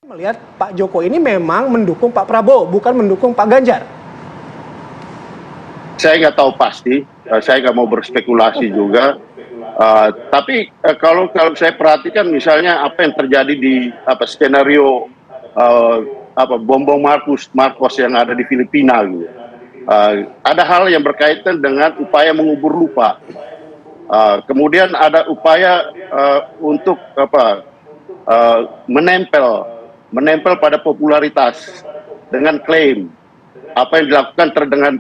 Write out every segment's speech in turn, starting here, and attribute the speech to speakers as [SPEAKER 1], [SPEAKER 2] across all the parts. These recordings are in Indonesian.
[SPEAKER 1] Melihat Pak Jokowi ini memang mendukung Pak Prabowo, bukan mendukung Pak Ganjar.
[SPEAKER 2] Saya nggak tahu pasti, saya nggak mau berspekulasi juga. Tapi kalau saya perhatikan misalnya apa yang terjadi di skenario bom Marcos yang ada di Filipina gitu. Ada hal yang berkaitan dengan upaya mengubur lupa. Kemudian ada upaya untuk menempel pada popularitas dengan klaim apa yang dilakukan dengan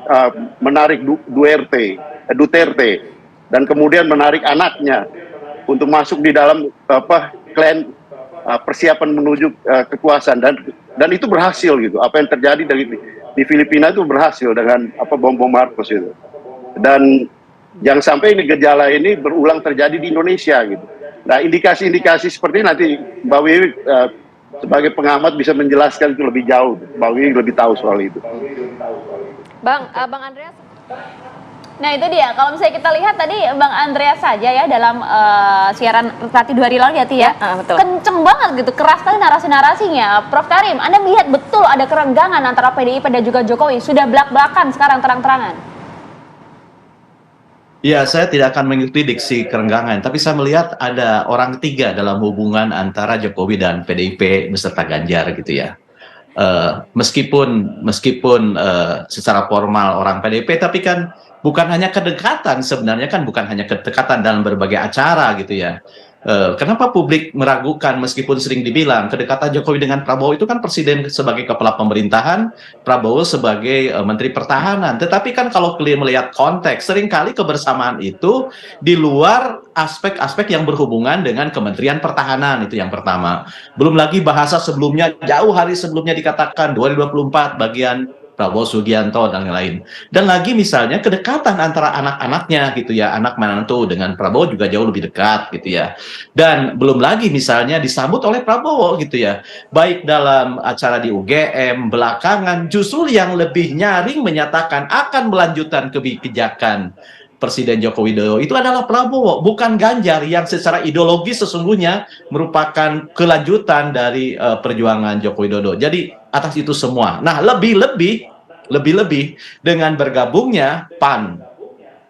[SPEAKER 2] menarik Duterte dan kemudian menarik anaknya untuk masuk di dalam klan persiapan menuju kekuasaan dan itu berhasil gitu. Apa yang terjadi di Filipina itu berhasil dengan bom Marcos itu. Dan jangan sampai ini gejala ini berulang terjadi di Indonesia gitu. Nah, indikasi-indikasi seperti ini nanti Mbak Wiwi sebagai pengamat bisa menjelaskan itu lebih jauh. Mbak Wiwi lebih tahu soal itu.
[SPEAKER 3] Bang Andreas. Nah itu dia, kalau misalnya kita lihat tadi Bang Andreas saja ya dalam siaran tadi 2 hari lalu ya Ti ya, betul. Kenceng banget gitu, keras sekali narasi-narasinya. Prof Karim, Anda melihat betul ada kerenggangan antara PDIP dan juga Jokowi, sudah belak-belakan sekarang terang-terangan?
[SPEAKER 4] Ya, saya tidak akan memprediksi kerenggangan, tapi saya melihat ada orang ketiga dalam hubungan antara Jokowi dan PDIP beserta Ganjar gitu ya. Meskipun secara formal orang PDIP, tapi kan bukan hanya kedekatan, sebenarnya kan bukan hanya kedekatan dalam berbagai acara gitu ya. Kenapa publik meragukan meskipun sering dibilang kedekatan Jokowi dengan Prabowo itu kan presiden sebagai kepala pemerintahan, Prabowo sebagai menteri pertahanan. Tetapi kan kalau kalian melihat konteks, seringkali kebersamaan itu di luar aspek-aspek yang berhubungan dengan Kementerian Pertahanan, itu yang pertama. Belum lagi bahasa sebelumnya, jauh hari sebelumnya dikatakan 2024 bagian Prabowo Subianto dan lain-lain. Dan lagi misalnya kedekatan antara anak-anaknya gitu ya, anak menantu dengan Prabowo juga jauh lebih dekat gitu ya. Dan belum lagi misalnya disambut oleh Prabowo gitu ya, baik dalam acara di UGM belakangan justru yang lebih nyaring menyatakan akan melanjutkan kebijakan Presiden Joko Widodo itu adalah Prabowo, bukan Ganjar yang secara ideologis sesungguhnya merupakan kelanjutan dari perjuangan Joko Widodo. Jadi atas itu semua. Nah, lebih-lebih dengan bergabungnya PAN,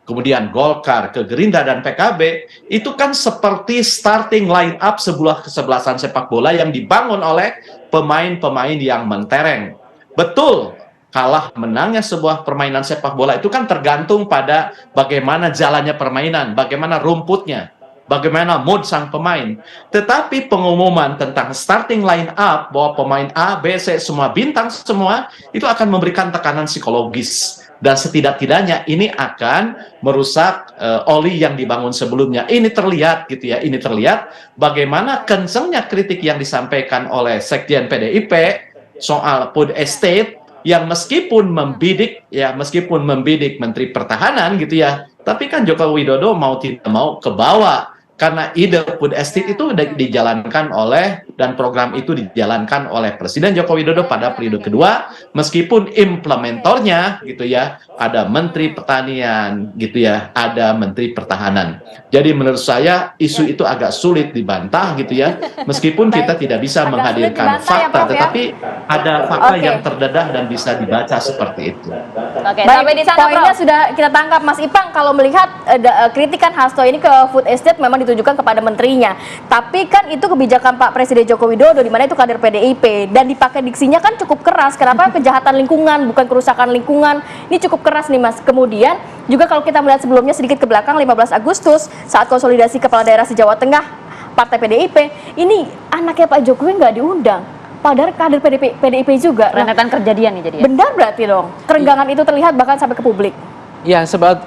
[SPEAKER 4] kemudian Golkar, ke Gerindra dan PKB, itu kan seperti starting line up sebuah kesebelasan sepak bola yang dibangun oleh pemain-pemain yang mentereng. Betul, kalah menangnya sebuah permainan sepak bola itu kan tergantung pada bagaimana jalannya permainan, bagaimana rumputnya, bagaimana mood sang pemain. Tetapi pengumuman tentang starting line up bahwa pemain A, B, C semua bintang semua itu akan memberikan tekanan psikologis dan setidak-tidaknya ini akan merusak oli yang dibangun sebelumnya. Ini terlihat gitu ya. Ini terlihat bagaimana kencengnya kritik yang disampaikan oleh Sekjen PDIP soal food estate yang meskipun membidik Menteri Pertahanan gitu ya, tapi kan Joko Widodo mau tidak mau ke bawah karena ide food estate itu dijalankan oleh dan program itu dijalankan oleh Presiden Joko Widodo pada periode kedua, meskipun implementornya gitu ya ada Menteri Pertanian gitu ya, ada Menteri Pertahanan. Jadi menurut saya isu itu agak sulit dibantah gitu ya, meskipun kita tidak bisa menghadirkan fakta, tetapi ada fakta yang terdedah dan bisa dibaca seperti itu.
[SPEAKER 3] Oke, sampai di sana poinnya sudah kita tangkap Mas Ipang. Kalau melihat kritikan Hasto ini ke food estate memang ditujukan kepada menterinya, tapi kan itu kebijakan Pak Presiden Joko Widodo di mana itu kader PDIP dan dipakai diksinya kan cukup keras. Kenapa kejahatan lingkungan bukan kerusakan lingkungan? Ini cukup keras nih Mas. Kemudian juga kalau kita melihat sebelumnya sedikit ke belakang 15 Agustus saat konsolidasi kepala daerah se-Jawa Tengah Partai PDIP, ini anaknya Pak Jokowi nggak diundang. Padahal kader PDIP juga.
[SPEAKER 5] Rentetan kejadian nih jadi ya?
[SPEAKER 3] Benar berarti dong. Kerenggangan itu terlihat bahkan sampai ke publik.
[SPEAKER 6] Ya,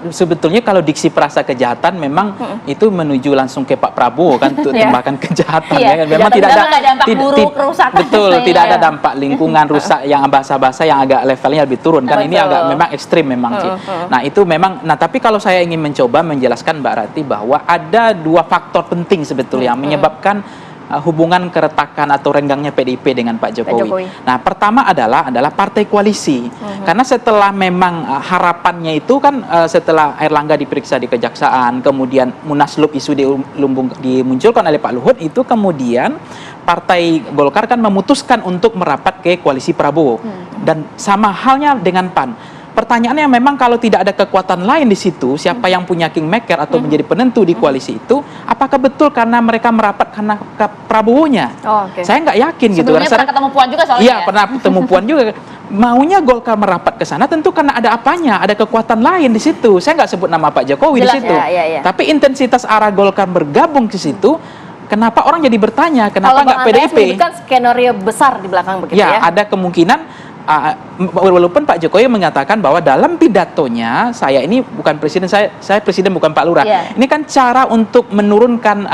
[SPEAKER 6] sebetulnya kalau diksi perasa kejahatan memang itu menuju langsung ke Pak Prabowo kan untuk tembakan kejahatan ya kan. Memang tidak ada
[SPEAKER 5] dampak buruk, kerusakan.
[SPEAKER 6] Betul, tidak ada dampak lingkungan rusak yang bahasa-bahasa yang agak levelnya lebih turun kan. Ini agak memang ekstrim memang sih. Nah, itu memang tapi kalau saya ingin mencoba menjelaskan Mbak Rati bahwa ada 2 faktor penting sebetulnya yang menyebabkan hubungan keretakan atau renggangnya PDIP dengan Pak Jokowi. Nah, pertama adalah partai koalisi. Karena setelah memang harapannya itu kan setelah Airlangga diperiksa di Kejaksaan, kemudian Munaslup isu dimunculkan oleh Pak Luhut, itu kemudian Partai Golkar kan memutuskan untuk merapat ke koalisi Prabowo. Dan sama halnya dengan PAN. Pertanyaannya memang kalau tidak ada kekuatan lain di situ, siapa yang punya kingmaker atau menjadi penentu di koalisi itu, apakah betul karena mereka merapat karena ke Prabowo-nya?
[SPEAKER 3] Oh, oke.
[SPEAKER 6] Saya nggak yakin gitu.
[SPEAKER 5] Sebelumnya pernah ketemu Puan juga soalnya.
[SPEAKER 6] Iya, pernah ketemu Puan juga. Maunya Golkar merapat ke sana tentu karena ada apanya, ada kekuatan lain di situ. Saya nggak sebut nama Pak Jokowi
[SPEAKER 5] Jelas,
[SPEAKER 6] di situ.
[SPEAKER 3] ya.
[SPEAKER 6] Tapi intensitas arah Golkar bergabung ke situ, kenapa orang jadi bertanya, kenapa
[SPEAKER 3] Kalau
[SPEAKER 6] nggak
[SPEAKER 3] Bang Andreas
[SPEAKER 6] PDIP?
[SPEAKER 3] menyebutkan skenario besar di belakang begitu ya.
[SPEAKER 6] Ya, ada kemungkinan. Walaupun Pak Jokowi mengatakan bahwa dalam pidatonya, saya ini bukan presiden, saya presiden bukan Pak Lurah.
[SPEAKER 5] Yeah.
[SPEAKER 6] Ini kan cara untuk menurunkan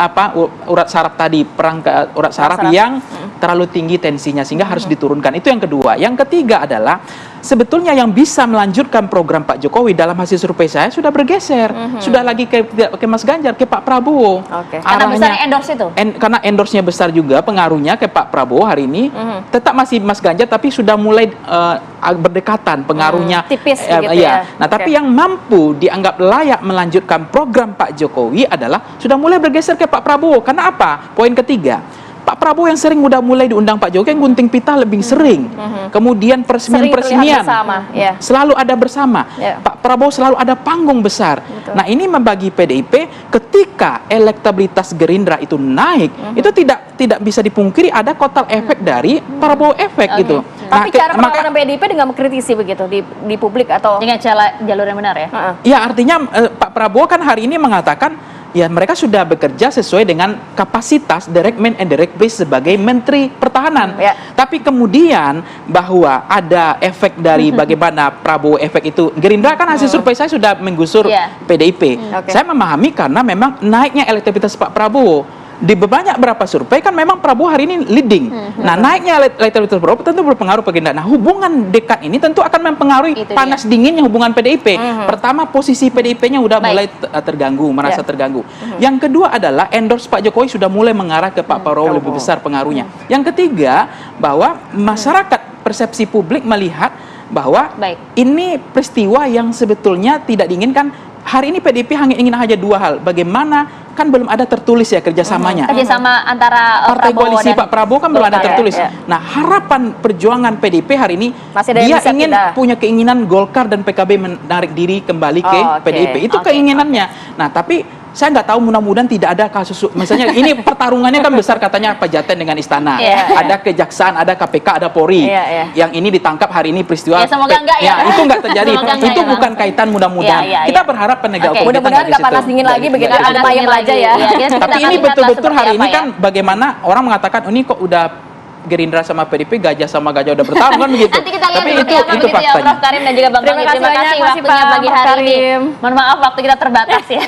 [SPEAKER 6] urat saraf tadi, urat saraf yang terlalu tinggi tensinya sehingga harus diturunkan. Itu yang kedua. Yang ketiga adalah sebetulnya yang bisa melanjutkan program Pak Jokowi dalam hasil survei saya sudah bergeser, sudah lagi ke Mas Ganjar, ke Pak Prabowo.
[SPEAKER 3] Oke.
[SPEAKER 5] Karena besar endorse itu.
[SPEAKER 6] Karena endorse-nya besar juga, pengaruhnya ke Pak Prabowo hari ini tetap masih Mas Ganjar, tapi sudah mulai berdekatan pengaruhnya.
[SPEAKER 3] Tipis begitu
[SPEAKER 6] iya.
[SPEAKER 3] ya.
[SPEAKER 6] Nah, tapi yang mampu dianggap layak melanjutkan program Pak Jokowi adalah sudah mulai bergeser ke Pak Prabowo. Karena apa? Poin ketiga. Pak Prabowo yang sering udah mulai diundang Pak Jokowi, yang gunting pita lebih sering. Kemudian peresmian-peresmian
[SPEAKER 3] bersama, ya.
[SPEAKER 6] selalu ada bersama.
[SPEAKER 3] Ya.
[SPEAKER 6] Pak Prabowo selalu ada panggung besar.
[SPEAKER 3] Betul.
[SPEAKER 6] Nah, ini membagi PDIP ketika elektabilitas Gerindra itu naik, itu tidak bisa dipungkiri ada kotel efek dari Prabowo efek gitu.
[SPEAKER 3] Tapi cara penanganan PDIP dengan mengkritisi begitu di publik atau
[SPEAKER 5] Dengan jalur yang benar ya.
[SPEAKER 6] ya artinya Pak Prabowo kan hari ini mengatakan ya mereka sudah bekerja sesuai dengan kapasitas direct man and direct place sebagai Menteri Pertahanan.
[SPEAKER 3] Ya.
[SPEAKER 6] Tapi kemudian bahwa ada efek dari bagaimana Prabowo efek itu. Gerindra kan hasil survei saya sudah menggusur
[SPEAKER 5] Ya.
[SPEAKER 6] PDIP.
[SPEAKER 3] Oke.
[SPEAKER 6] Saya memahami karena memang naiknya elektabilitas Pak Prabowo. Di banyak berapa survei kan memang Prabowo hari ini leading. Nah, naiknya elektabilitas Prabowo tentu berpengaruh ke Gerindra. Nah, hubungan dekat ini tentu akan mempengaruhi
[SPEAKER 5] Itu
[SPEAKER 6] panas dinginnya hubungan PDIP. Pertama, posisi PDIP-nya udah mulai terganggu, merasa terganggu. Yang kedua adalah endorse Pak Jokowi sudah mulai mengarah ke Pak Prabowo lebih besar pengaruhnya. Yang ketiga, bahwa masyarakat persepsi publik melihat bahwa ini peristiwa yang sebetulnya tidak diinginkan. Hari ini PDIP hanya ingin hanya dua hal. Bagaimana kan belum ada tertulis ya kerjasamanya.
[SPEAKER 5] Kerjasama antara
[SPEAKER 6] Partai
[SPEAKER 5] Prabowo
[SPEAKER 6] koalisi
[SPEAKER 5] dan
[SPEAKER 6] Pak Prabowo kan belum ada
[SPEAKER 5] Golkar ya.
[SPEAKER 6] tertulis. Nah, harapan perjuangan PDIP hari ini
[SPEAKER 3] Masih ada yang
[SPEAKER 6] dia
[SPEAKER 3] bisa
[SPEAKER 6] ingin
[SPEAKER 3] pindah.
[SPEAKER 6] punya keinginan Golkar dan PKB menarik diri kembali ke
[SPEAKER 3] oke.
[SPEAKER 6] PDIP. Itu keinginannya. Nah, tapi saya nggak tahu, mudah-mudahan tidak ada kasus. Misalnya ini pertarungannya kan besar katanya Pejaten dengan Istana.
[SPEAKER 5] Iya.
[SPEAKER 6] Ada Kejaksaan, ada KPK, ada Polri.
[SPEAKER 3] Iya.
[SPEAKER 6] Yang ini ditangkap hari ini peristiwa.
[SPEAKER 5] Ya, semoga enggak ya.
[SPEAKER 6] Itu nggak terjadi.
[SPEAKER 5] Semoga enggak
[SPEAKER 6] Itu
[SPEAKER 5] ya,
[SPEAKER 6] bukan kaitan mudah-mudahan.
[SPEAKER 5] Iya, iya,
[SPEAKER 6] Kita
[SPEAKER 5] iya.
[SPEAKER 6] berharap penegak
[SPEAKER 5] Oke.
[SPEAKER 6] hukum kita
[SPEAKER 3] Mudah-mudahan
[SPEAKER 6] di
[SPEAKER 3] nggak
[SPEAKER 6] situ.
[SPEAKER 3] panas dingin lagi begitu,
[SPEAKER 6] Nggak
[SPEAKER 3] ada payung aja ya.
[SPEAKER 6] tapi ini betul-betul hari ini kan bagaimana orang mengatakan ini kok udah Gerindra sama PDIP, gajah sama gajah udah bertarung kan begitu.
[SPEAKER 5] Nanti kita lihat
[SPEAKER 6] Tapi
[SPEAKER 5] seperti apa begitu ya,
[SPEAKER 6] faktanya.
[SPEAKER 5] Prof Karim dan juga Bang
[SPEAKER 3] Terima
[SPEAKER 5] Bang.
[SPEAKER 3] kasih
[SPEAKER 5] Terima
[SPEAKER 3] banyak,
[SPEAKER 5] kasih
[SPEAKER 3] Mas
[SPEAKER 5] waktunya
[SPEAKER 3] Ipang,
[SPEAKER 5] pagi
[SPEAKER 3] Prof
[SPEAKER 5] hari ini.
[SPEAKER 3] Karim.
[SPEAKER 5] Mohon maaf waktu kita terbatas ya.